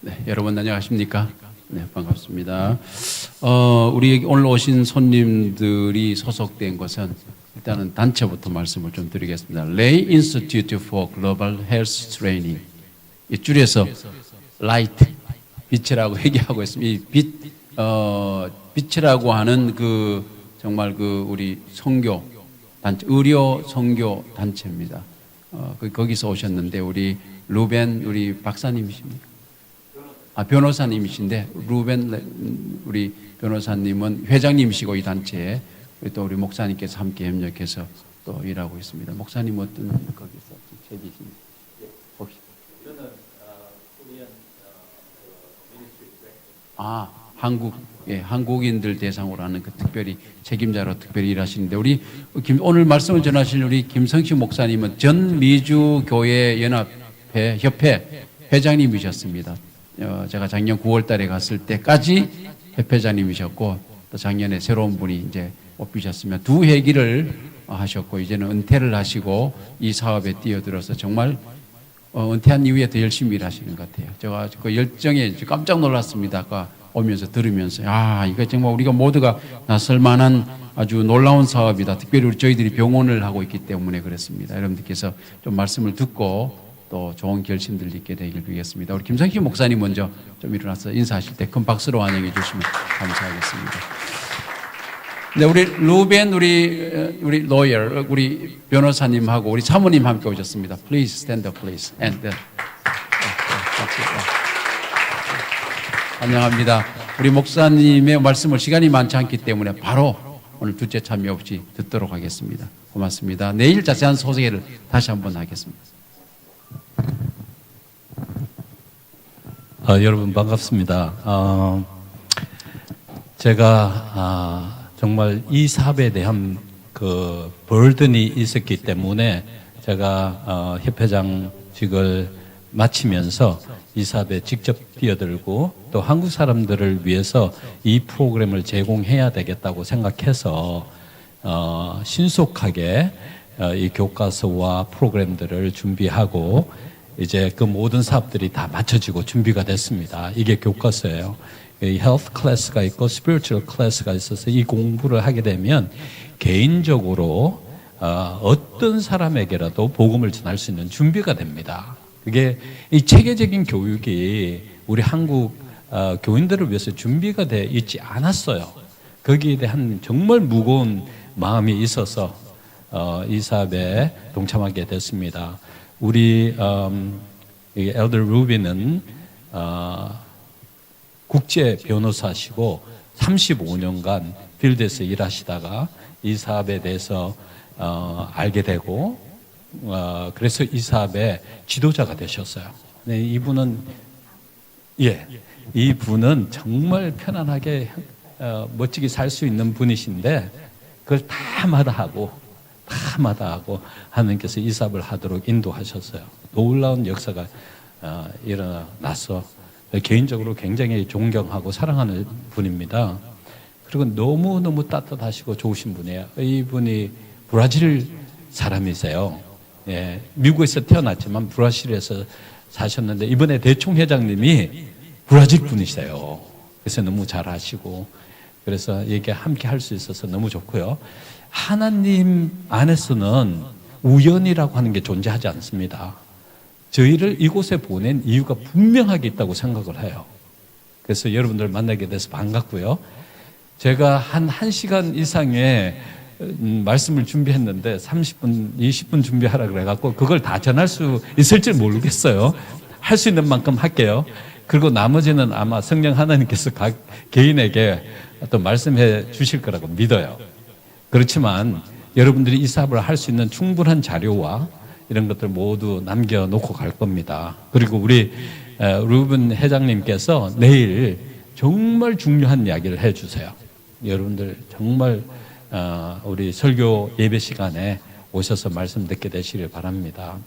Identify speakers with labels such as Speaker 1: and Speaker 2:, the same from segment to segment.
Speaker 1: 네, 여러분 안녕하십니까? 네, 반갑습니다. 우리 오늘 오신 손님들이 소속된 것은 일단은 단체부터 말씀을 좀 드리겠습니다. Lay Institute for Global Health Training. 이 줄여서 Light, 빛이라고 얘기하고 있습니다. 이 빛이라고 하는 정말 우리 선교 단체, 의료 선교 단체입니다. 거기서 오셨는데 우리 루벤 우리 박사님이십니까? 변호사님이신데 루벤 우리 변호사님은 회장님이시고 이 단체에 또 우리 목사님께서 함께 협력해서 또 일하고 있습니다. 목사님 어떤 거기서 책이십니까? 봅시다. 저는 코리안 미니스트리 한국인들 대상으로 하는 특별히 책임자로 특별히 일하시는데 우리 오늘 말씀을 전하실 우리 김성식 목사님은 전 미주 교회 연합회 협회 회장님이셨습니다. 제가 작년 9월 달에 갔을 때까지 협회장님이셨고 또 작년에 새로운 분이 이제 뽑히셨으면 두 회기를 하셨고 이제는 은퇴를 하시고 이 사업에 뛰어들어서 정말 은퇴한 이후에 더 열심히 일하시는 것 같아요. 제가 그 열정에 깜짝 놀랐습니다. 아까 오면서 들으면서 이거 정말 우리가 모두가 나설 만한 아주 놀라운 사업이다. 특별히 우리 저희들이 병원을 하고 있기 때문에 그렇습니다. 여러분들께서 좀 말씀을 듣고 또 좋은 결심들 있게 되길 비겠습니다. 우리 김성희 목사님 먼저 좀 일어나서 인사하실 때 큰 박수로 환영해 주시면 감사하겠습니다. 네, 우리 루벤 우리 로열 우리 변호사님하고 우리 사모님 함께 오셨습니다. Please stand up, please. And 환영합니다. 우리 목사님의 말씀을 시간이 많지 않기 때문에 바로 오늘 둘째 참여 없이 듣도록 하겠습니다. 고맙습니다. 내일 자세한 소개를 다시 한번 하겠습니다.
Speaker 2: 여러분 반갑습니다. 제가 정말 이 사업에 대한 버든이 있었기 때문에 제가 협회장직을 마치면서 이 사업에 직접 뛰어들고 또 한국 사람들을 위해서 이 프로그램을 제공해야 되겠다고 생각해서 신속하게 이 교과서와 프로그램들을 준비하고 이제 그 모든 사업들이 다 맞춰지고 준비가 됐습니다. 이게 교과서예요. 헬스 클래스가 있고 스피리추얼 클래스가 있어서 이 공부를 하게 되면 개인적으로 어떤 사람에게라도 복음을 전할 수 있는 준비가 됩니다. 그게 이 체계적인 교육이 우리 한국 교인들을 위해서 준비가 돼 있지 않았어요. 거기에 대한 정말 무거운 마음이 있어서 이 사업에 동참하게 됐습니다. 우리 엘더 루비는 국제 변호사시고 35년간 필드에서 일하시다가 이 사업에 대해서 알게 되고 그래서 이 사업의 지도자가 되셨어요. 네, 이분은 정말 편안하게 멋지게 살 수 있는 분이신데 그걸 다 마다하고 하나님께서 이 사업을 하도록 인도하셨어요. 놀라운 역사가 일어나서 개인적으로 굉장히 존경하고 사랑하는 분입니다. 그리고 너무너무 따뜻하시고 좋으신 분이에요. 이분이 브라질 사람이세요. 예, 미국에서 태어났지만 브라질에서 사셨는데 이번에 대총회장님이 브라질 분이세요. 그래서 너무 잘하시고 그래서 이게 함께 할 수 있어서 너무 좋고요. 하나님 안에서는 우연이라고 하는 게 존재하지 않습니다. 저희를 이곳에 보낸 이유가 분명하게 있다고 생각을 해요. 그래서 여러분들 만나게 돼서 반갑고요. 제가 한 1시간 이상의 말씀을 준비했는데 30분, 20분 준비하라 그래갖고 그걸 다 전할 수 있을지 모르겠어요. 할 수 있는 만큼 할게요. 그리고 나머지는 아마 성령 하나님께서 각 개인에게 또 말씀해 주실 거라고 믿어요. 그렇지만 여러분들이 이 사업을 할 수 있는 충분한 자료와 이런 것들 모두 남겨놓고 갈 겁니다. 그리고 우리 루벤 회장님께서 내일 정말 중요한 이야기를 해주세요. 여러분들 정말 우리 설교 예배 시간에 오셔서 말씀 듣게 되시길 바랍니다.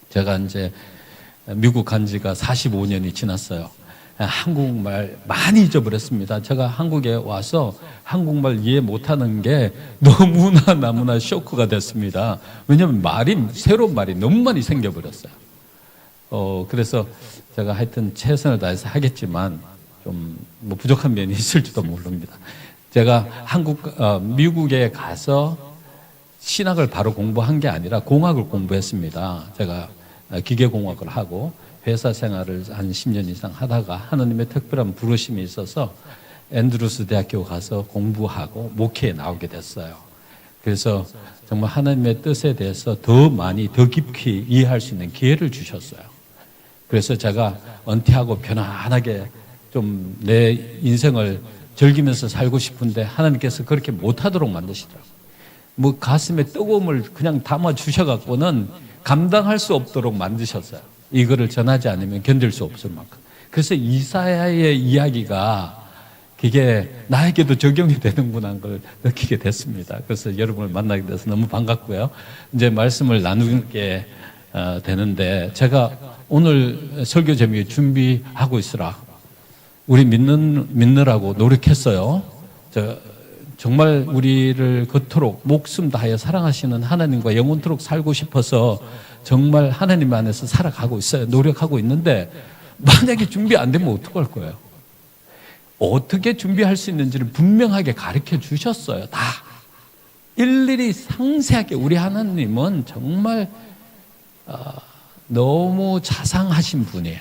Speaker 2: 제가 이제 미국 간 지가 45년이 지났어요. 한국말 많이 잊어버렸습니다. 제가 한국에 와서 한국말 이해 못하는 게 너무나 쇼크가 됐습니다. 왜냐하면 새로운 말이 너무 많이 생겨버렸어요. 그래서 제가 하여튼 최선을 다해서 하겠지만 좀 뭐 부족한 면이 있을지도 모릅니다. 제가 미국에 가서 신학을 바로 공부한 게 아니라 공학을 공부했습니다. 제가 기계공학을 하고 회사 생활을 한 10년 이상 하다가 하나님의 특별한 부르심이 있어서 앤드루스 대학교 가서 공부하고 목회에 나오게 됐어요. 그래서 정말 하나님의 뜻에 대해서 더 많이, 더 깊이 이해할 수 있는 기회를 주셨어요. 그래서 제가 은퇴하고 편안하게 좀 내 인생을 즐기면서 살고 싶은데 하나님께서 그렇게 못하도록 만드시더라고요. 뭐 가슴에 뜨거움을 그냥 담아 주셔갖고는 감당할 수 없도록 만드셨어요. 이거를 전하지 않으면 견딜 수 없을 만큼. 그래서 이사야의 이야기가 그게 나에게도 적용이 되는구나 하는 걸 느끼게 됐습니다. 그래서 여러분을 만나게 돼서 너무 반갑고요. 이제 말씀을 나누게 되는데 제가 오늘 설교 제목이 준비하고 있으라. 우리 믿느라고 노력했어요. 정말 우리를 그토록 목숨 다하여 사랑하시는 하나님과 영원토록 살고 싶어서 정말 하나님 안에서 살아가고 있어요. 노력하고 있는데 만약에 준비 안 되면 어떡할 거예요? 어떻게 준비할 수 있는지를 분명하게 가르쳐 주셨어요. 다. 일일이 상세하게 우리 하나님은 정말 너무 자상하신 분이에요.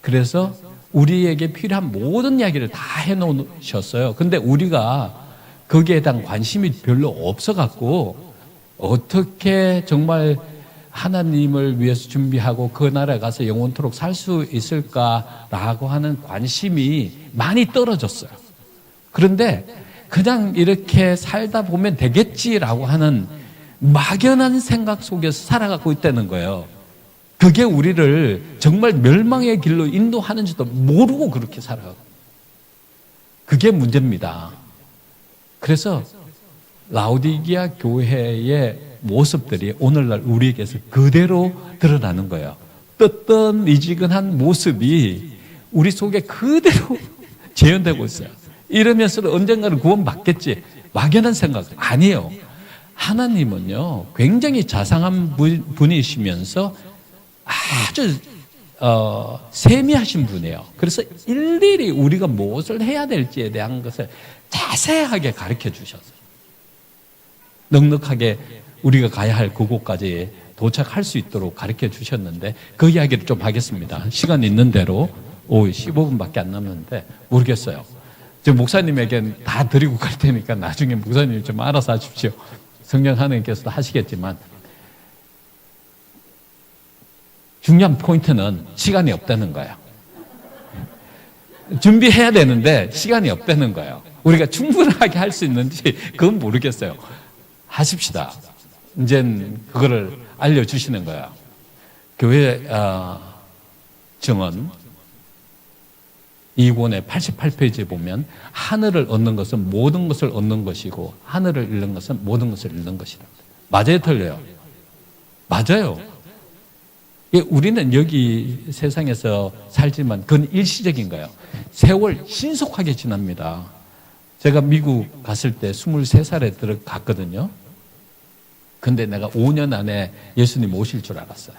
Speaker 2: 그래서 우리에게 필요한 모든 이야기를 다 해놓으셨어요. 근데 우리가 거기에 대한 관심이 별로 없어갖고 어떻게 정말 하나님을 위해서 준비하고 그 나라에 가서 영원토록 살 수 있을까라고 하는 관심이 많이 떨어졌어요. 그런데 그냥 이렇게 살다 보면 되겠지라고 하는 막연한 생각 속에서 살아가고 있다는 거예요. 그게 우리를 정말 멸망의 길로 인도하는지도 모르고 그렇게 살아가고. 그게 문제입니다. 그래서 라오디게아 교회의 모습들이 오늘날 우리에게서 그대로 드러나는 거예요. 떴던 미지근한 모습이 우리 속에 그대로 재현되고 있어요. 이러면서 언젠가는 구원받겠지. 막연한 생각 아니에요. 하나님은요 굉장히 자상한 분이시면서 아주 세미하신 분이에요. 그래서 일일이 우리가 무엇을 해야 될지에 대한 것을 자세하게 가르쳐 주셨어요. 넉넉하게 우리가 가야 할 그곳까지 도착할 수 있도록 가르쳐 주셨는데 그 이야기를 좀 하겠습니다. 시간 있는 대로 15분밖에 안 남았는데 모르겠어요. 저 목사님에겐 다 드리고 갈 테니까 나중에 목사님이 좀 알아서 하십시오. 성령 하나님께서도 하시겠지만 중요한 포인트는 시간이 없다는 거예요. 준비해야 되는데 시간이 없다는 거예요. 우리가 충분하게 할 수 있는지 그건 모르겠어요. 하십시다. 이젠 그거를 알려주시는 거예요. 교회 증언 2권의 88페이지에 보면 하늘을 얻는 것은 모든 것을 얻는 것이고 하늘을 잃는 것은 모든 것을 잃는 것이다. 맞아요, 틀려요? 맞아요. 우리는 여기 세상에서 살지만 그건 일시적인 거예요. 세월 신속하게 지납니다. 제가 미국 갔을 때 23살에 들어갔거든요. 근데 내가 5년 안에 예수님 오실 줄 알았어요.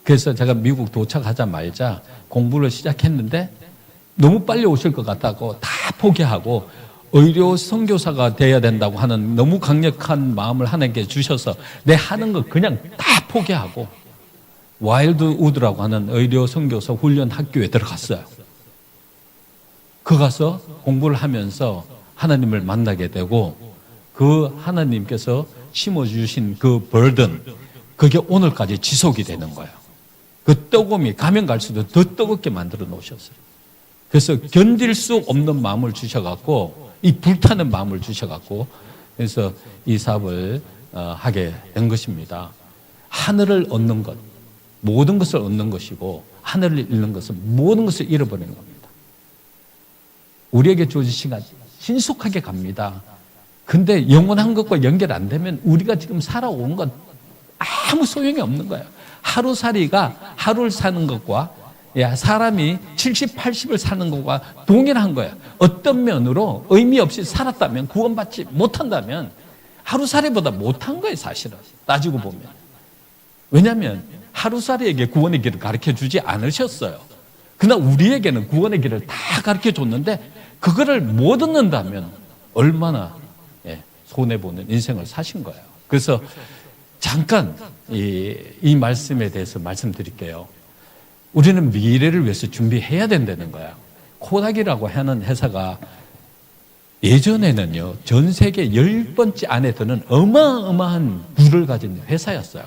Speaker 2: 그래서 제가 미국 도착하자마자 공부를 시작했는데 너무 빨리 오실 것 같다고 다 포기하고 의료 선교사가 돼야 된다고 하는 너무 강력한 마음을 하나님께 주셔서 내 하는 거 그냥 다 포기하고 와일드 우드라고 하는 의료 선교사 훈련 학교에 들어갔어요. 그 가서 공부를 하면서 하나님을 만나게 되고 그 하나님께서 심어주신 그 burden 그게 오늘까지 지속이 되는 거예요. 그 뜨거움이 가면 갈수록 더 뜨겁게 만들어 놓으셨어요. 그래서 견딜 수 없는 마음을 주셔갖고 이 불타는 마음을 주셔갖고 그래서 이 사업을 하게 된 것입니다. 하늘을 얻는 것 모든 것을 얻는 것이고 하늘을 잃는 것은 모든 것을 잃어버리는 겁니다. 우리에게 주어진 시간 신속하게 갑니다. 근데 영원한 것과 연결 안 되면 우리가 지금 살아온 건 아무 소용이 없는 거예요. 하루살이가 하루를 사는 것과 사람이 70, 80을 사는 것과 동일한 거예요. 어떤 면으로 의미 없이 살았다면 구원받지 못한다면 하루살이보다 못한 거예요. 사실은 따지고 보면. 왜냐하면 하루살이에게 구원의 길을 가르쳐 주지 않으셨어요. 그러나 우리에게는 구원의 길을 다 가르쳐 줬는데 그거를 못 얻는다면 얼마나 손해보는 인생을 사신 거예요. 그래서 잠깐 이 말씀에 대해서 말씀드릴게요. 우리는 미래를 위해서 준비해야 된다는 거야. 코닥이라고 하는 회사가 예전에는요, 전 세계 10번째 안에 드는 어마어마한 부를 가진 회사였어요.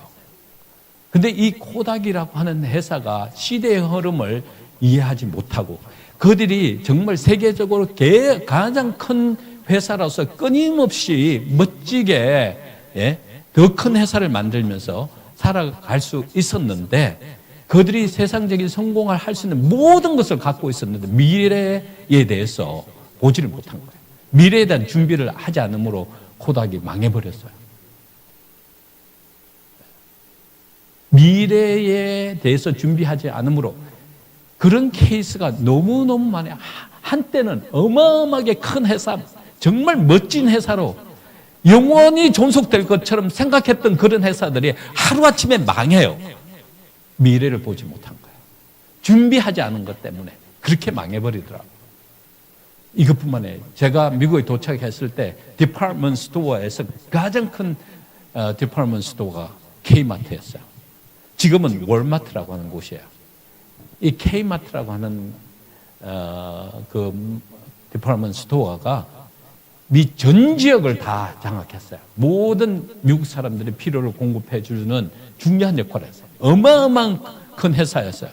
Speaker 2: 근데 이 코닥이라고 하는 회사가 시대의 흐름을 이해하지 못하고 그들이 정말 세계적으로 가장 큰 회사로서 끊임없이 멋지게 더 큰 회사를 만들면서 살아갈 수 있었는데 그들이 세상적인 성공을 할 수 있는 모든 것을 갖고 있었는데 미래에 대해서 보지를 못한 거예요. 미래에 대한 준비를 하지 않으므로 코닥이 망해버렸어요. 미래에 대해서 준비하지 않으므로 그런 케이스가 너무너무 많아요. 한때는 어마어마하게 큰 회사, 정말 멋진 회사로 영원히 존속될 것처럼 생각했던 그런 회사들이 하루아침에 망해요. 미래를 보지 못한 거예요. 준비하지 않은 것 때문에 그렇게 망해버리더라고요. 이것뿐만 아니라 제가 미국에 도착했을 때 디파트먼트 스토어에서 가장 큰 디파트먼트 스토어가 K마트였어요. 지금은 월마트라고 하는 곳이에요. 이 K마트라고 하는 그 디파트먼트 스토어가 미 전 지역을 다 장악했어요. 모든 미국 사람들의 필요를 공급해 주는 중요한 역할을 했어요. 어마어마한 큰 회사였어요.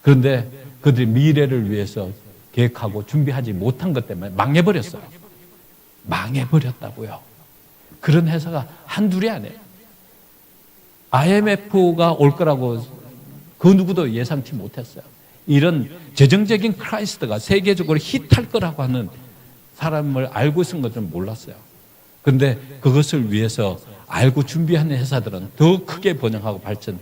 Speaker 2: 그런데 그들이 미래를 위해서 계획하고 준비하지 못한 것 때문에 망해버렸어요. 망해버렸다고요. 그런 회사가 한둘이 아니에요. IMF가 올 거라고 그 누구도 예상치 못했어요. 이런 재정적인 크라이시스가 세계적으로 히트할 거라고 하는 사람을 알고 있는 것은 몰랐어요. 그런데 그것을 위해서 알고 준비하는 회사들은 더 크게 번영하고 발전해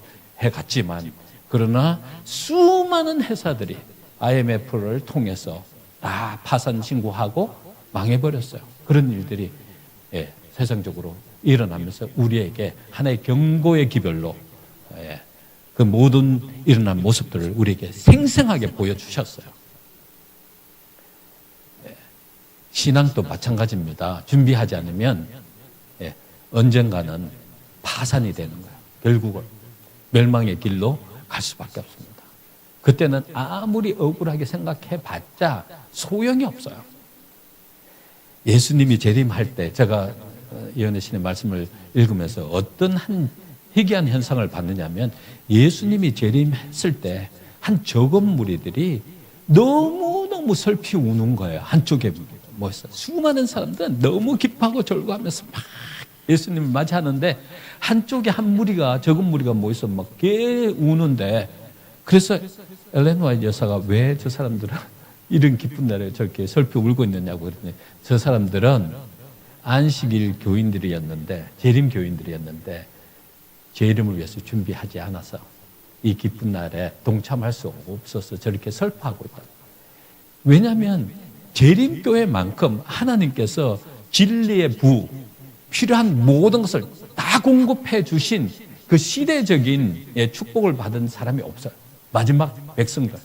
Speaker 2: 갔지만 그러나 수많은 회사들이 IMF를 통해서 다 파산 신고하고 망해버렸어요. 그런 일들이 세상적으로 일어나면서 우리에게 하나의 경고의 기별로 그 모든 일어난 모습들을 우리에게 생생하게 보여주셨어요. 신앙도 마찬가지입니다. 준비하지 않으면 언젠가는 파산이 되는 거예요. 결국은 멸망의 길로 갈 수밖에 없습니다. 그때는 아무리 억울하게 생각해봤자 소용이 없어요. 예수님이 재림할 때 제가 이현애 씨의 말씀을 읽으면서 어떤 한 희귀한 현상을 봤느냐면 예수님이 재림했을 때 한 적은 무리들이 너무너무 슬피 우는 거예요. 한쪽에 뭐였어요? 수많은 사람들은 너무 기뻐하고 절구하면서 막 예수님을 맞이하는데 한쪽에 한 무리가 적은 무리가 모여서 막 개 우는데 그래서 엘렌 화이트 여사가 왜 저 사람들은 이런 기쁜 날에 저렇게 슬피 울고 있느냐고 그랬더니 저 사람들은 안식일 교인들이었는데 재림 교인들이었는데 재림을 위해서 준비하지 않아서 이 기쁜 날에 동참할 수 없어서 저렇게 슬퍼하고 있다. 왜냐하면 재림교회만큼 하나님께서 진리의 부, 필요한 모든 것을 다 공급해 주신 그 시대적인 축복을 받은 사람이 없어요. 마지막 백성들,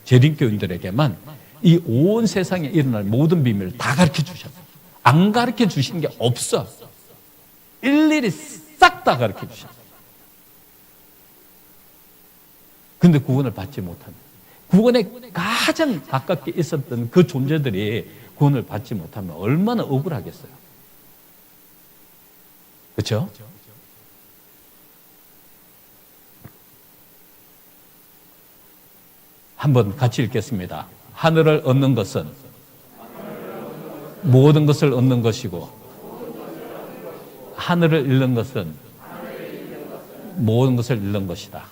Speaker 2: 재림교인들에게만 이 온 세상에 일어날 모든 비밀을 다 가르쳐 주셨어요. 안 가르쳐 주신 게 없어. 일일이 싹 다 가르쳐 주셨어요. 근데 구원을 받지 못한, 구원에 가장 가깝게 있었던 그 존재들이 구원을 받지 못하면 얼마나 억울하겠어요. 그렇죠? 한번 같이 읽겠습니다. 하늘을 얻는 것은 모든 것을 얻는 것이고 하늘을 잃는 것은 모든 것을 잃는 것이다.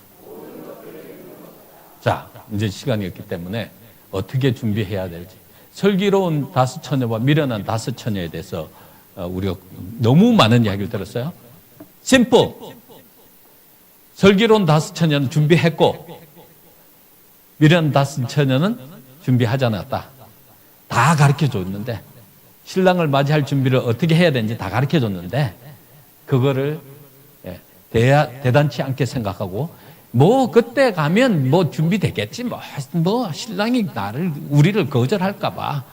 Speaker 2: 자, 이제 시간이 없기 때문에 어떻게 준비해야 될지. 슬기로운 다섯 처녀와 미련한 다섯 처녀에 대해서 우리가 너무 많은 이야기를 들었어요. 심플. 슬기로운 다섯 처녀는 준비했고 미련한 다섯 처녀는 준비하지 않았다. 다 가르쳐줬는데 신랑을 맞이할 준비를 어떻게 해야 되는지 다 가르쳐줬는데 그거를 대단치 않게 생각하고 뭐 그때 가면 뭐 준비되겠지. 뭐 신랑이 우리를 거절할까봐.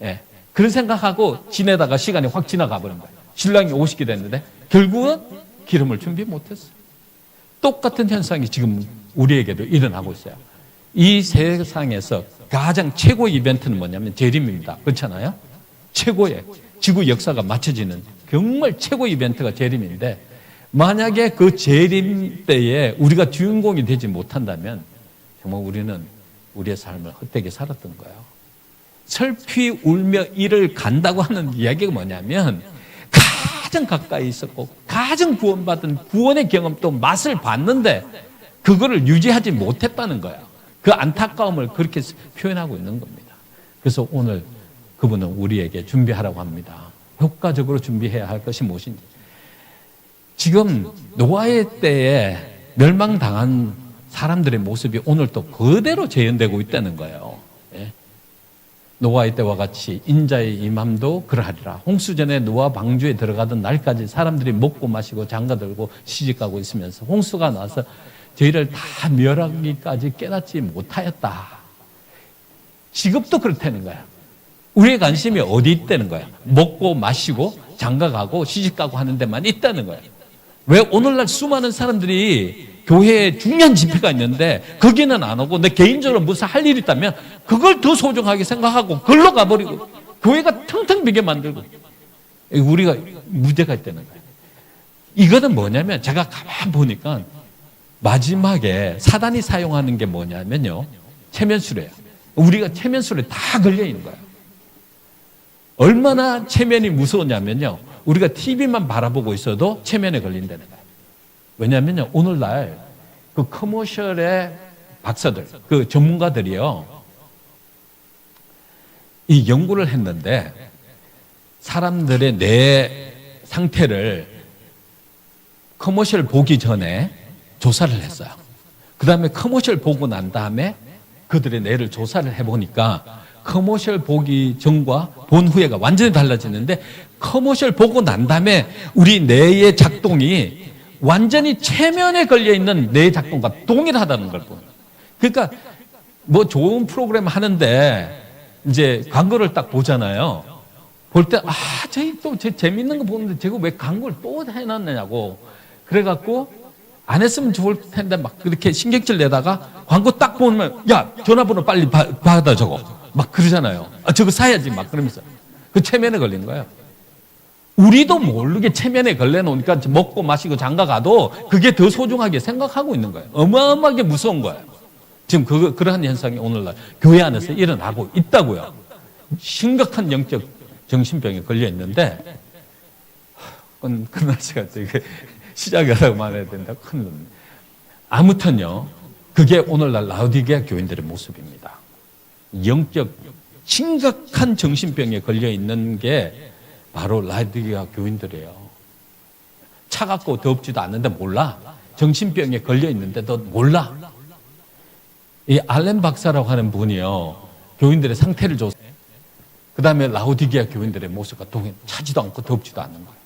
Speaker 2: 예. 그런 생각하고 지내다가 시간이 확 지나가 버린 거예요. 신랑이 오시게 됐는데 결국은 기름을 준비 못했어요. 똑같은 현상이 지금 우리에게도 일어나고 있어요. 이 세상에서 가장 최고 이벤트는 뭐냐면 재림입니다. 그렇잖아요? 최고의 지구 역사가 맞춰지는 정말 최고 이벤트가 재림인데, 만약에 그 재림 때에 우리가 주인공이 되지 못한다면 정말 우리는 우리의 삶을 헛되게 살았던 거예요. 슬피 울며 이를 간다고 하는 이야기가 뭐냐면, 가장 가까이 있었고 가장 구원받은 구원의 경험도 맛을 봤는데 그거를 유지하지 못했다는 거예요. 그 안타까움을 그렇게 표현하고 있는 겁니다. 그래서 오늘 그분은 우리에게 준비하라고 합니다. 효과적으로 준비해야 할 것이 무엇인지. 지금 노아의 때에 멸망당한 사람들의 모습이 오늘 또 그대로 재현되고 있다는 거예요. 예? 노아의 때와 같이 인자의 임함도 그러하리라. 홍수전에 노아 방주에 들어가던 날까지 사람들이 먹고 마시고 장가들고 시집가고 있으면서 홍수가 나서 저희를 다 멸하기까지 깨닫지 못하였다. 지금도 그렇다는 거야. 우리의 관심이 어디 있다는 거야. 먹고 마시고 장가가고 시집가고 하는 데만 있다는 거야. 왜 오늘날 수많은 사람들이 교회에 중요한 집회가 있는데 거기는 안 오고 내 개인적으로 무슨 할 일이 있다면 그걸 더 소중하게 생각하고 걸로 가버리고 교회가 텅텅 비게 만들고, 우리가 문제가 있다는 거예요. 이거는 뭐냐면 제가 가만 보니까 마지막에 사단이 사용하는 게 뭐냐면요, 체면술이에요. 우리가 체면술에 다 걸려 있는 거예요. 얼마나 체면이 무서우냐면요, 우리가 TV만 바라보고 있어도 체면에 걸린다는 거예요. 왜냐하면요, 오늘날 그 커머셜의 박사들, 그 전문가들이요, 이 연구를 했는데 사람들의 뇌 상태를 커머셜 보기 전에 조사를 했어요. 그 다음에 커머셜 보고 난 다음에 그들의 뇌를 조사를 해보니까 커머셜 보기 전과 본 후에가 완전히 달라지는데, 커머셜 보고 난 다음에 우리 뇌의 작동이 완전히 체면에 걸려있는 뇌의 작동과 동일하다는 걸 보는 거예요. 그러니까 뭐 좋은 프로그램 하는데 이제 광고를 딱 보잖아요. 볼 때 저희 또 재밌는 거 보는데 제가 왜 광고를 또 해놨느냐고 그래갖고 안 했으면 좋을 텐데 막 그렇게 신경질 내다가 광고 딱 보면 야 전화번호 빨리 받아 적어 막 그러잖아요. 저거 사야지 막 그러면서 그 체면에 걸린 거예요. 우리도 모르게 체면에 걸려놓으니까 먹고 마시고 장가 가도 그게 더 소중하게 생각하고 있는 거예요. 어마어마하게 무서운 거예요. 지금 그러한 현상이 오늘날 교회 안에서 일어나고 있다고요. 심각한 영적 정신병에 걸려 있는데, 끝날 시간 되게 시작하라고만 해야 된다. 큰일 납니다. 아무튼요, 그게 오늘날 라오디게아 교인들의 모습입니다. 영적 심각한 정신병에 걸려 있는 게 바로 라오디게아 교인들이에요. 차갑고 덥지도 않는데 몰라. 정신병에 걸려 있는데도 몰라. 이 알렌 박사라고 하는 분이요, 교인들의 상태를 조사해요. 그 다음에 라오디게아 교인들의 모습과 동행, 차지도 않고 덥지도 않는 거예요.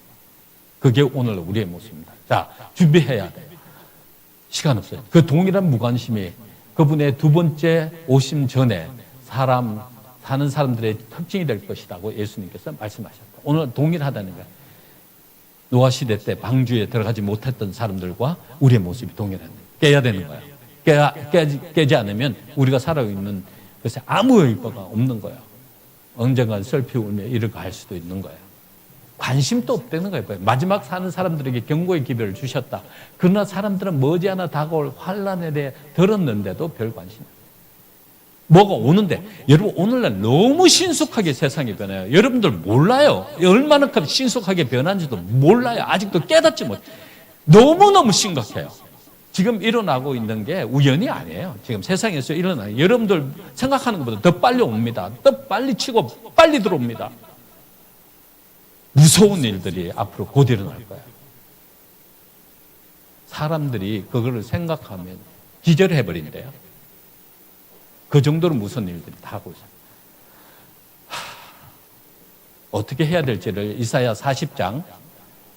Speaker 2: 그게 오늘 우리의 모습입니다. 자, 준비해야 돼요. 시간 없어요. 그 동일한 무관심이 그분의 두 번째 오심 전에 사는 사람들의 특징이 될 것이라고 예수님께서 말씀하셨다. 오늘 동일하다는 거예요. 노아 시대 때 방주에 들어가지 못했던 사람들과 우리의 모습이 동일한 거예요. 깨야 되는 거예요. 깨지 않으면 우리가 살아가고 있는 것에 아무 의미가 없는 거예요. 언젠간 슬피 울며 이르고 할 수도 있는 거예요. 관심도 없다는 거예요. 마지막 사는 사람들에게 경고의 기별을 주셨다. 그러나 사람들은 머지않아 다가올 환란에 대해 들었는데도 별 관심 없어요. 뭐가 오는데, 여러분 오늘날 너무 신속하게 세상이 변해요. 여러분들 몰라요. 얼마나 신속하게 변한지도 몰라요. 아직도 깨닫지 못해요. 너무너무 심각해요. 지금 일어나고 있는 게 우연이 아니에요. 지금 세상에서 일어나요. 여러분들 생각하는 것보다 더 빨리 옵니다. 더 빨리 치고 빨리 들어옵니다. 무서운 일들이 앞으로 곧 일어날 거예요. 사람들이 그거를 생각하면 기절해버린대요. 그 정도로 무서운 일들이 다 하고 있어요. 어떻게 해야 될지를 이사야 40장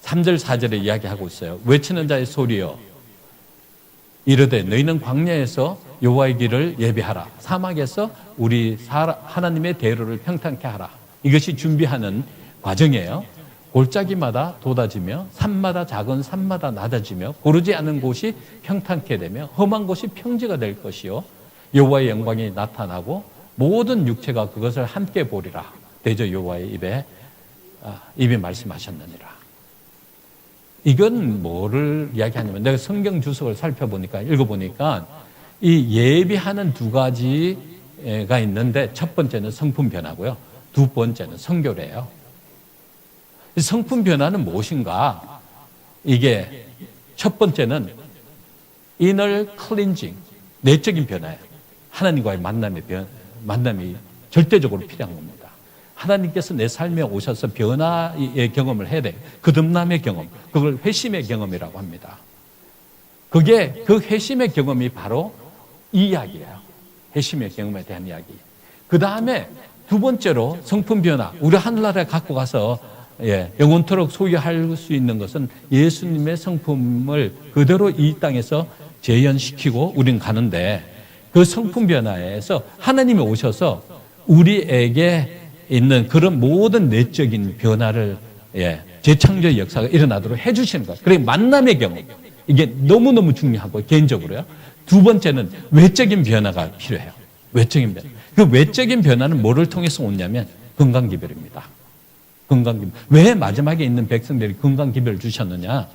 Speaker 2: 3절 4절에 이야기하고 있어요. 외치는 자의 소리여 이르되 너희는 광야에서 여호와의 길을 예비하라. 사막에서 우리 하나님의 대로를 평탄케 하라. 이것이 준비하는 과정이에요. 골짜기마다 돋아지며 산마다 작은 산마다 낮아지며 고르지 않은 곳이 평탄케 되며 험한 곳이 평지가 될 것이요 여호와의 영광이 나타나고 모든 육체가 그것을 함께 보리라. 대저 여호와의 입에 말씀하셨느니라. 이건 뭐를 이야기하냐면 내가 성경 주석을 살펴보니까 읽어보니까 이 예비하는 두 가지가 있는데 첫 번째는 성품 변화고요. 두 번째는 성교래요. 성품 변화는 무엇인가? 이게 첫 번째는 inner cleansing, 내적인 변화예요. 하나님과의 만남이 절대적으로 필요한 겁니다. 하나님께서 내 삶에 오셔서 변화의 경험을 해야 돼요. 거듭남의 경험, 그걸 회심의 경험이라고 합니다. 그게 그 회심의 경험이 바로 이 이야기예요. 회심의 경험에 대한 이야기. 그 다음에 두 번째로 성품 변화, 우리 하늘나라에 갖고 가서 영원토록 소유할 수 있는 것은 예수님의 성품을 그대로 이 땅에서 재현시키고 우리는 가는데 그 성품 변화에서 하나님이 오셔서 우리에게 있는 그런 모든 내적인 변화를 재창조의 역사가 일어나도록 해주시는 거예요. 그래 만남의 경험, 이게 너무너무 중요하고 개인적으로요. 두 번째는 외적인 변화가 필요해요. 외적인 변화. 그 외적인 변화는 뭐를 통해서 오냐면 건강기별입니다. 건강기별. 왜 마지막에 있는 백성들이 건강기별을 주셨느냐?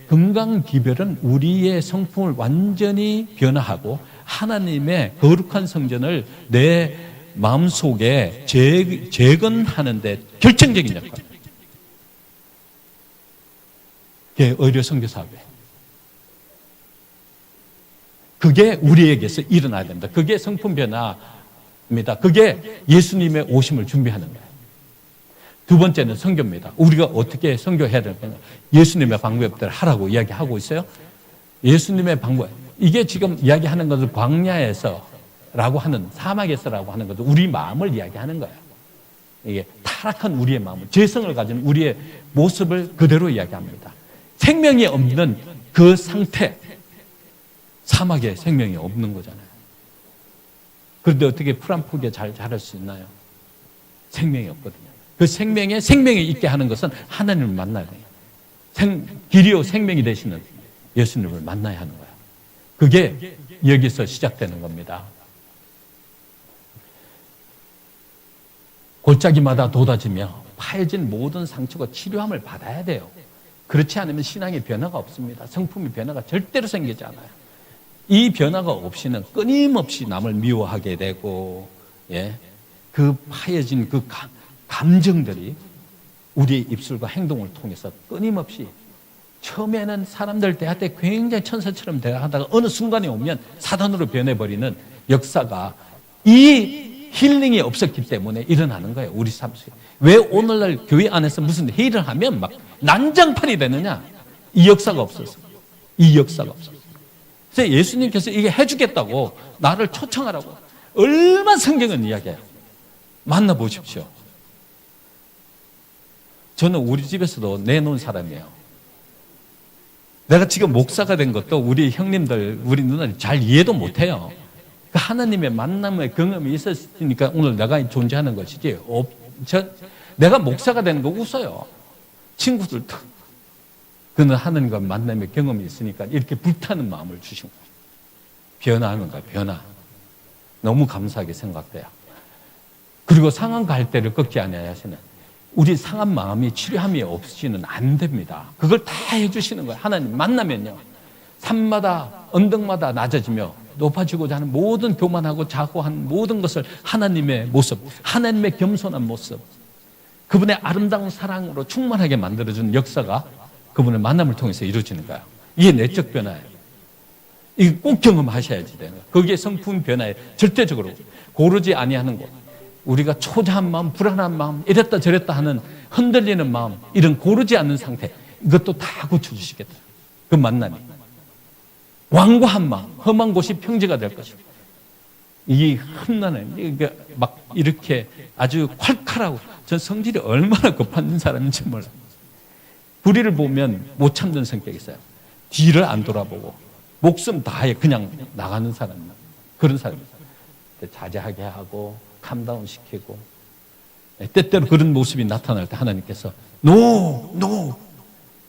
Speaker 2: 건강기별은 우리의 성품을 완전히 변화하고 하나님의 거룩한 성전을 내 마음속에 재건하는 데 결정적인 역할. 그게 의료 선교 사업이에요. 그게 우리에게서 일어나야 됩니다. 그게 성품 변화입니다. 그게 예수님의 오심을 준비하는 거예요. 두 번째는 선교입니다. 우리가 어떻게 선교해야 될까? 예수님의 방법대로 하라고 이야기하고 있어요. 예수님의 방법. 이게 지금 이야기하는 것은 광야에서라고 하는, 사막에서라고 하는 것도 우리 마음을 이야기하는 거예요. 이게 타락한 우리의 마음을, 죄성을 가진 우리의 모습을 그대로 이야기합니다. 생명이 없는 그 상태, 사막에 생명이 없는 거잖아요. 그런데 어떻게 풀 한 포기에 잘 자랄 수 있나요? 생명이 없거든요. 그 생명이 있게 하는 것은 하나님을 만나야 돼요. 길이요 생명이 되시는 예수님을 만나야 하는 거예요. 그게 여기서 시작되는 겁니다. 골짜기마다 돋아지며 파해진 모든 상처가 치료함을 받아야 돼요. 그렇지 않으면 신앙의 변화가 없습니다. 성품의 변화가 절대로 생기지 않아요. 이 변화가 없이는 끊임없이 남을 미워하게 되고, 그 파여진 그 감정들이 우리의 입술과 행동을 통해서 끊임없이 처음에는 사람들 대할 때 굉장히 천사처럼 대하다가 어느 순간에 오면 사단으로 변해버리는 역사가 이 힐링이 없었기 때문에 일어나는 거예요. 우리 삶 속에. 왜 오늘날 교회 안에서 무슨 회의를 하면 막 난장판이 되느냐? 이 역사가 없었어. 이 역사가 없었어. 그래서 예수님께서 이게 해주겠다고 나를 초청하라고 얼마나 성경은 이야기해요. 만나보십시오. 저는 우리 집에서도 내놓은 사람이에요. 내가 지금 목사가 된 것도 우리 형님들, 우리 누나들이 잘 이해도 못해요. 그 하나님의 만남의 경험이 있었으니까 오늘 내가 존재하는 것이지. 내가 목사가 되는 거 웃어요. 친구들도. 그는 하나님과 만남의 경험이 있으니까 이렇게 불타는 마음을 주신 거예요. 변화하는 거예요. 변화. 너무 감사하게 생각돼요. 그리고 상한 갈대를 꺾지 아니하시는 우리 상한 마음이 치료함이 없이는 안 됩니다. 그걸 다 해주시는 거예요. 하나님 만나면요. 산마다 언덕마다 낮아지며 높아지고자 하는 모든 교만하고 자고한 모든 것을 하나님의 모습, 하나님의 겸손한 모습, 그분의 아름다운 사랑으로 충만하게 만들어준 역사가 그분의 만남을 통해서 이루어지는 거예요. 이게 내적 변화예요. 이거 꼭 경험하셔야지 되는 거예요. 그게 성품 변화에 절대적으로 고르지 아니하는 것. 우리가 초자한 마음, 불안한 마음, 이랬다 저랬다 하는 흔들리는 마음, 이런 고르지 않는 상태, 이것도 다 고쳐주시겠다. 그 만남이. 완고한 마음, 험한 곳이 평지가 될 것이고, 이 험난한, 이게 막 이렇게 아주 콸칼하고, 전 성질이 얼마나 급한 사람인지 몰라요. 불의를 보면 못 참는 성격이 있어요. 뒤를 안 돌아보고, 목숨 다해 그냥 나가는 사람, 그런 사람입니다. 자제하게 하고 캄다운 시키고, 때때로 그런 모습이 나타날 때 하나님께서 노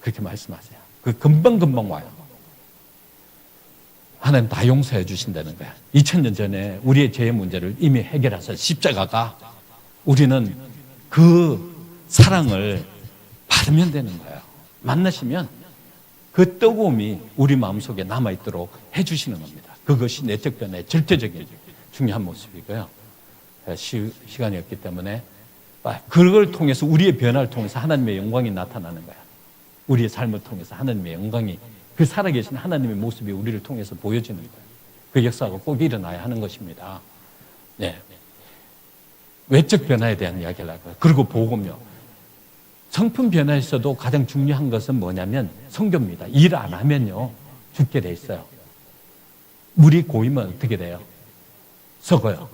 Speaker 2: 그렇게 말씀하세요. 그 금방금방 와요. 하나님 다 용서해 주신다는 거야. 2000년 전에 우리의 죄의 문제를 이미 해결해서 십자가가, 우리는 그 사랑을 받으면 되는 거예요. 만나시면 그 뜨거움이 우리 마음속에 남아있도록 해주시는 겁니다. 그것이 내적 변화의 절대적인 중요한 모습이고요. 시간이 없기 때문에 그걸 통해서, 우리의 변화를 통해서 하나님의 영광이 나타나는 거야. 우리의 삶을 통해서 하나님의 영광이, 그 살아계신 하나님의 모습이 우리를 통해서 보여지는 거예요. 그 역사가 꼭 일어나야 하는 것입니다. 네. 외적 변화에 대한 이야기를 할 거예요. 그리고 복음요. 성품 변화에서도 가장 중요한 것은 뭐냐면 성교입니다. 일 안 하면요 죽게 돼 있어요. 물이 고이면 어떻게 돼요? 썩어요.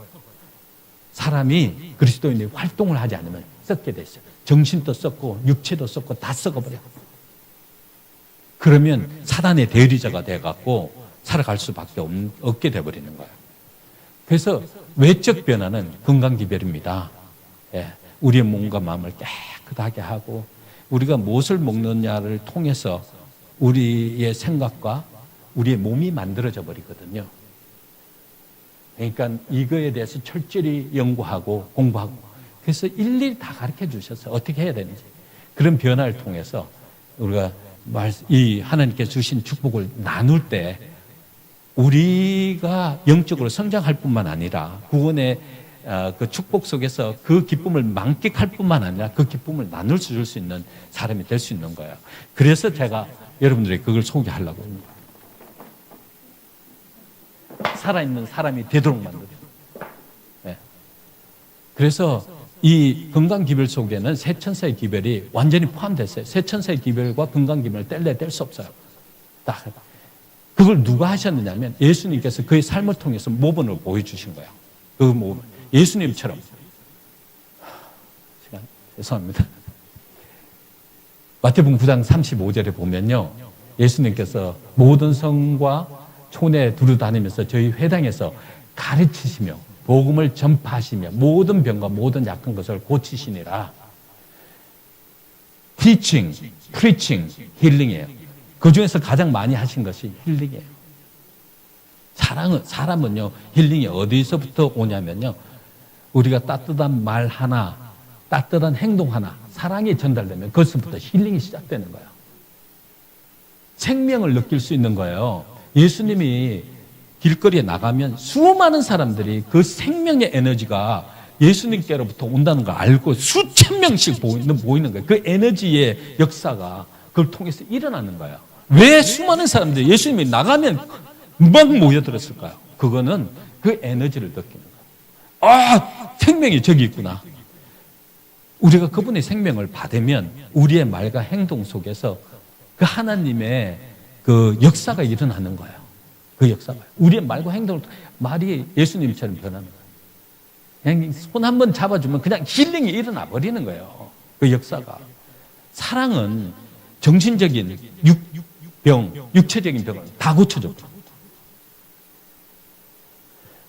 Speaker 2: 사람이 그리스도인이 활동을 하지 않으면 썩게 돼 있어요. 정신도 썩고 육체도 썩고 다 썩어버려요. 그러면 사단의 대리자가 돼갖고 살아갈 수밖에 없게 돼버리는 거예요. 그래서 외적 변화는 건강기별입니다. 예, 우리의 몸과 마음을 깨끗하게 하고, 우리가 무엇을 먹느냐를 통해서 우리의 생각과 우리의 몸이 만들어져 버리거든요. 그러니까 이거에 대해서 철저히 연구하고 공부하고, 그래서 일일이 다 가르쳐 주셨어요. 어떻게 해야 되는지. 그런 변화를 통해서 우리가 이 하나님께 주신 축복을 나눌 때 우리가 영적으로 성장할 뿐만 아니라 구원의 그 축복 속에서 그 기쁨을 만끽할 뿐만 아니라 그 기쁨을 나눌 수 있는 사람이 될 수 있는 거예요. 그래서 제가 여러분들에게 그걸 소개하려고 합니다. 살아있는 사람이 되도록 만들어요. 네. 그래서 이 건강기별 속에는 세천사의 기별이 완전히 포함됐어요. 세천사의 기별과 건강기별을 뗄 수 없어요. 딱. 그걸 누가 하셨느냐면 예수님께서 그의 삶을 통해서 모범을 보여주신 거예요. 그 모범. 예수님처럼. 시간 죄송합니다. 마태복음 9장 35절에 보면요, 예수님께서 모든 성과 촌에 두루다니면서 저희 회당에서 가르치시며 복음을 전파하시며 모든 병과 모든 약한 것을 고치시니라. Teaching, preaching, healing이에요. 그 중에서 가장 많이 하신 것이 힐링이에요. 사람은요, 힐링이 어디서부터 오냐면요, 우리가 따뜻한 말 하나, 따뜻한 행동 하나, 사랑이 전달되면 그것부터 힐링이 시작되는 거예요. 생명을 느낄 수 있는 거예요. 예수님이 길거리에 나가면 수많은 사람들이 그 생명의 에너지가 예수님께로부터 온다는 걸 알고 수천 명씩 보이는 거예요. 그 에너지의 역사가 그걸 통해서 일어나는 거예요. 왜 수많은 사람들이 예수님이 나가면 막 모여들었을까요? 그거는 그 에너지를 느끼는 거예요. 아, 생명이 저기 있구나. 우리가 그분의 생명을 받으면 우리의 말과 행동 속에서 그 하나님의 그 역사가 일어나는 거예요. 그 역사가. 우리의 말과 행동을, 말이 예수님처럼 변하는 거예요. 그냥 손 한번 잡아주면 그냥 힐링이 일어나 버리는 거예요. 그 역사가. 사랑은 정신적인 육체적인 병을 다 고쳐줘.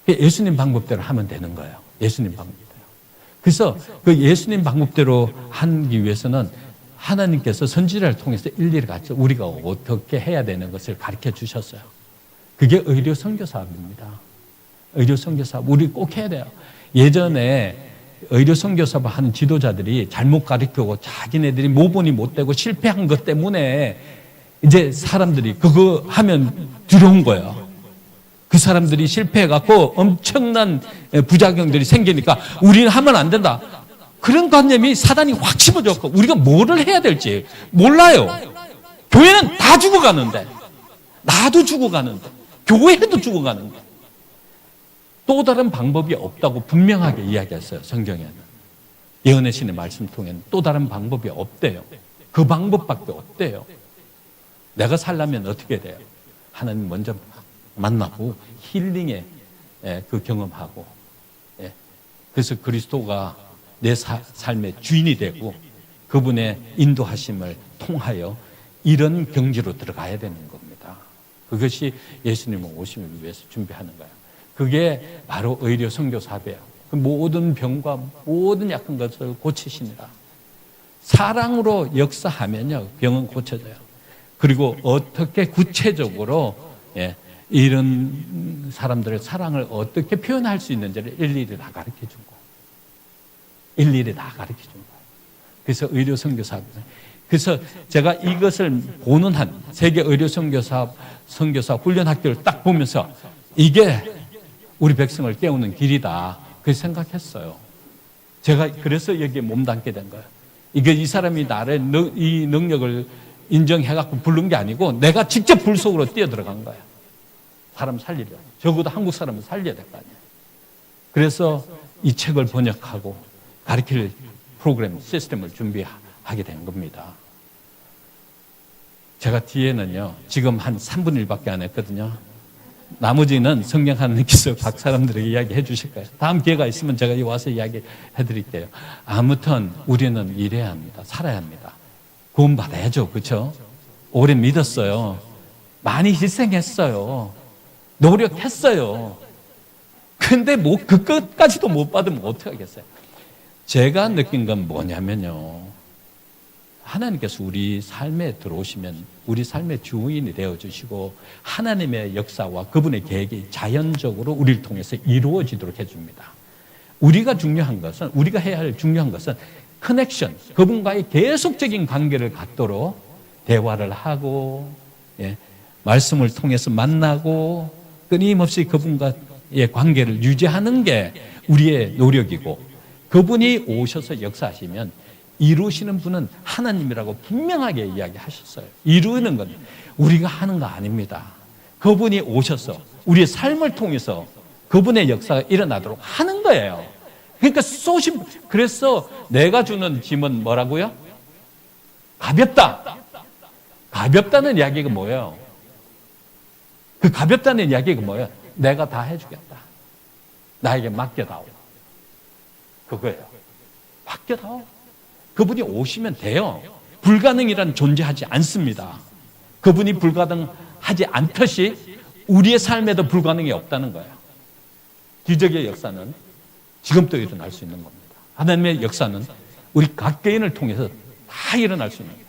Speaker 2: 예수님 방법대로 하면 되는 거예요. 예수님 방법대로. 그래서 그 예수님 방법대로 하기 위해서는 하나님께서 선지자를 통해서 일일이 같이 우리가 어떻게 해야 되는 것을 가르쳐 주셨어요. 그게 의료 선교 사업입니다. 의료 선교 사업 우리 꼭 해야 돼요. 예전에 의료 선교 사업 하는 지도자들이 잘못 가르치고 자기네들이 모본이 못 되고 실패한 것 때문에 이제 사람들이 그거 하면 두려운 거예요. 그 사람들이 실패해갖고 엄청난 부작용들이 생기니까 우리는 하면 안 된다. 그런 관념이 사단이 확 집어줬고 우리가 뭐를 해야 될지 몰라요. 교회는 다 죽어가는데, 나도 죽어가는데, 교회도 죽어가는데 또 다른 방법이 없다고 분명하게 이야기했어요. 성경에는. 예언의 신의 말씀 통에는 또 다른 방법이 없대요. 그 방법밖에 없대요. 내가 살려면 어떻게 돼요? 하나님 먼저 만나고 힐링의 그 경험하고, 그래서 그리스도가 내 삶의 주인이 되고 그분의 인도하심을 통하여 이런 경지로 들어가야 되는 겁니다. 그것이 예수님을 오심을 위해서 준비하는 거예요. 그게 바로 의료 선교 사업이에요. 모든 병과 모든 약한 것을 고치시니라. 사랑으로 역사하면요, 병은 고쳐져요. 그리고 어떻게 구체적으로 이런 사람들의 사랑을 어떻게 표현할 수 있는지를 일일이 다 가르쳐 준 거예요. 일일이 다 가르쳐 준 거예요. 그래서 의료 선교 사업. 그래서 제가 이것을 보는 한 세계 의료 선교 사업 훈련 학교를 딱 보면서 이게 우리 백성을 깨우는 길이다. 그렇게 생각했어요. 제가 그래서 여기에 몸담게 된 거예요. 이게 이 사람이 나를 이 능력을 인정해갖고 부른 게 아니고 내가 직접 불 속으로 뛰어들어간 거예요. 사람 살리려. 적어도 한국 사람은 살려야 될 거 아니에요. 그래서 이 책을 번역하고 가르칠 프로그램, 시스템을 준비하게 된 겁니다. 제가 뒤에는요, 지금 한 3분의 1밖에 안 했거든요. 나머지는 성령 하나님께서 각 사람들에게 이야기해 주실 거예요. 다음 기회가 있으면 제가 와서 이야기해 드릴게요. 아무튼 우리는 일해야 합니다. 살아야 합니다. 구원 받아야죠. 그렇죠? 오래 믿었어요. 많이 희생했어요. 노력했어요. 근데 뭐 그 끝까지도 못 받으면 어떻게 하겠어요? 제가 느낀 건 뭐냐면요, 하나님께서 우리 삶에 들어오시면 우리 삶의 주인이 되어주시고 하나님의 역사와 그분의 계획이 자연적으로 우리를 통해서 이루어지도록 해줍니다. 우리가 중요한 것은, 우리가 해야 할 중요한 것은 커넥션, 그분과의 계속적인 관계를 갖도록 대화를 하고, 말씀을 통해서 만나고 끊임없이 그분과의 관계를 유지하는 게 우리의 노력이고, 그분이 오셔서 역사하시면 이루시는 분은 하나님이라고 분명하게 이야기하셨어요. 이루는 건 우리가 하는 거 아닙니다. 그분이 오셔서 우리의 삶을 통해서 그분의 역사가 일어나도록 하는 거예요. 그러니까 그래서 내가 주는 짐은 뭐라고요? 가볍다. 가볍다는 이야기가 뭐예요? 그 가볍다는 이야기가 뭐예요? 내가 다 해주겠다. 나에게 맡겨다오. 그거예요. 맡겨다오. 그분이 오시면 돼요. 불가능이란 존재하지 않습니다. 그분이 불가능하지 않듯이 우리의 삶에도 불가능이 없다는 거예요. 기적의 역사는 지금도 일어날 수 있는 겁니다. 하나님의 역사는 우리 각 개인을 통해서 다 일어날 수 있는 거예요.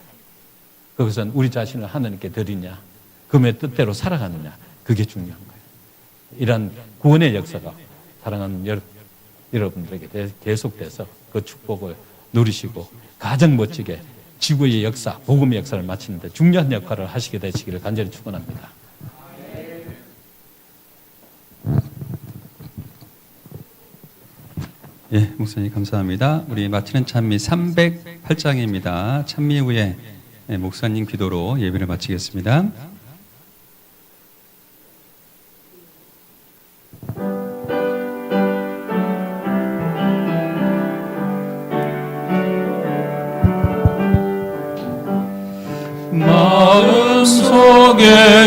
Speaker 2: 그것은 우리 자신을 하나님께 드리냐, 그분의 뜻대로 살아가느냐, 그게 중요한 거예요. 이런 구원의 역사가 사랑하는 여러분들에게 계속돼서 그 축복을 누리시고 가장 멋지게 지구의 역사, 복음의 역사를 마치는데 중요한 역할을 하시게 되시기를 간절히 축원합니다.
Speaker 3: 예, 목사님 감사합니다. 우리 마치는 찬미 308장입니다. 찬미 후에 목사님 기도로 예배를 마치겠습니다.
Speaker 4: 마음속에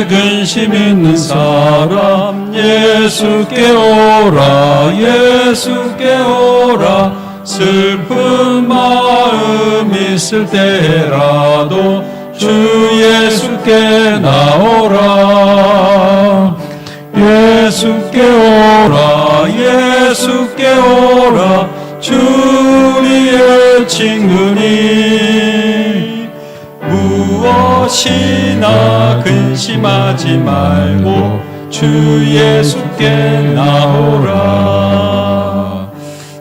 Speaker 4: 근심 있는 사람 예수께 오라, 예수께 오라. 슬픈 마음 있을 때라도 주 예수께 나오라. 예수께 오라, 예수께 오라. 주 우리의 친구니 무엇이나 근심하지 말고 주 예수께 나오라.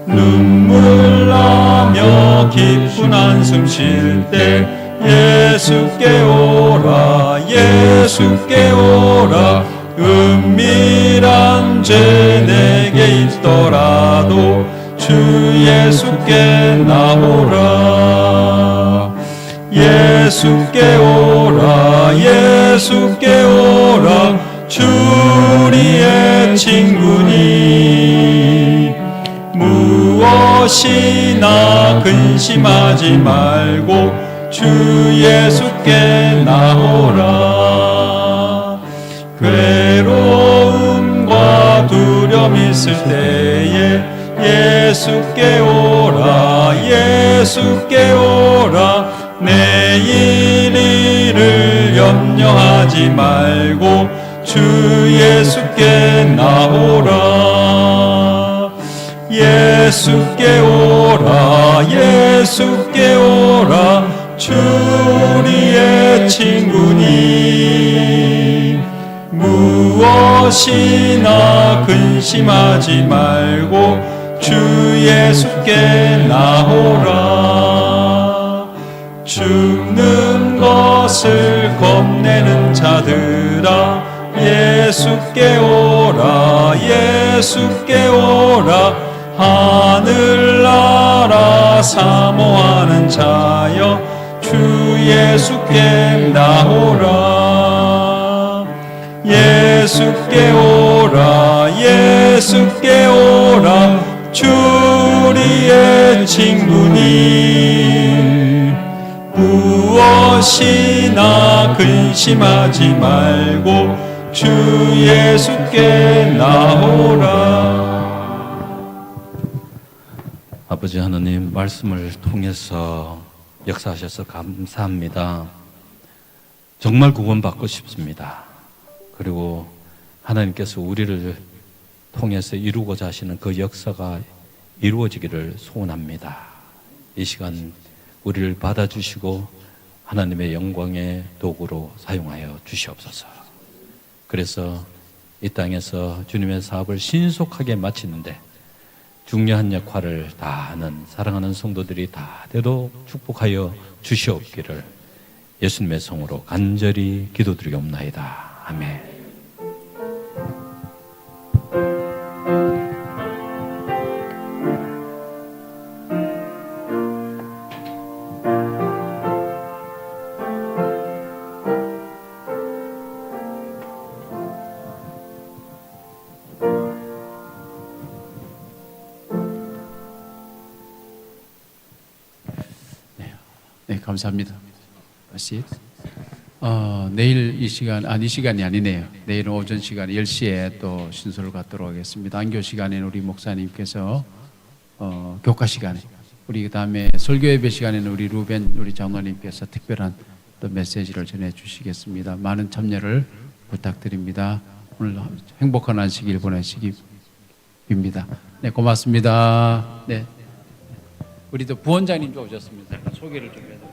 Speaker 4: 눈물 나며 깊은 한숨 쉴 때 예수께 오라, 예수께 오라. 은밀한 죄 내게 있더라도 주 예수께 나오라. 예수께 오라, 예수께 오라. 주 우리의 친구니 무엇이나 근심하지 말고 주 예수께 나오라. 괴로움과 두려움 있을 때에 예수께 오라, 예수께 오라. 내일 일을 염려하지 말고 주 예수께 나오라. 예수께 오라. 예수께 오라. 주 우리의 친구니 무엇이나 근심하지 말고 주 예수께 나오라. 죽는 것을 겁내는 자들아 예수께 오라. 예수께 오라. 하늘나라 사모하는 자여 주 예수께 나오라. 예수께 오라. 예수께 오라. 주 우리의 친구니 무엇이나 근심하지 말고 주 예수께 나오라.
Speaker 2: 아버지 하나님, 말씀을 통해서 역사하셔서 감사합니다. 정말 구원받고 싶습니다. 그리고 하나님께서 우리를 통해서 이루고자 하시는 그 역사가 이루어지기를 소원합니다. 이 시간 우리를 받아주시고 하나님의 영광의 도구로 사용하여 주시옵소서. 그래서 이 땅에서 주님의 사업을 신속하게 마치는데 중요한 역할을 다하는 사랑하는 성도들이 다 되도록 축복하여 주시옵기를 예수님의 성으로 간절히 기도드리옵나이다. 아멘.
Speaker 1: 네, 감사합니다. 다시. 내일 이 시간이 아니네요. 내일은 오전 시간 10시에 또 신소를 갖도록 하겠습니다. 안교 시간에는 우리 목사님께서 교과 시간에, 우리 그 다음에 설교 예배 시간에는 우리 루벤 우리 장로님께서 특별한 또 메시지를 전해 주시겠습니다. 많은 참여를 부탁드립니다. 오늘 행복한 안식일 보내시기 빕니다. 네, 고맙습니다. 네. 우리 또 부원장님 좀 오셨습니다. 소개를 좀 해드릴게요.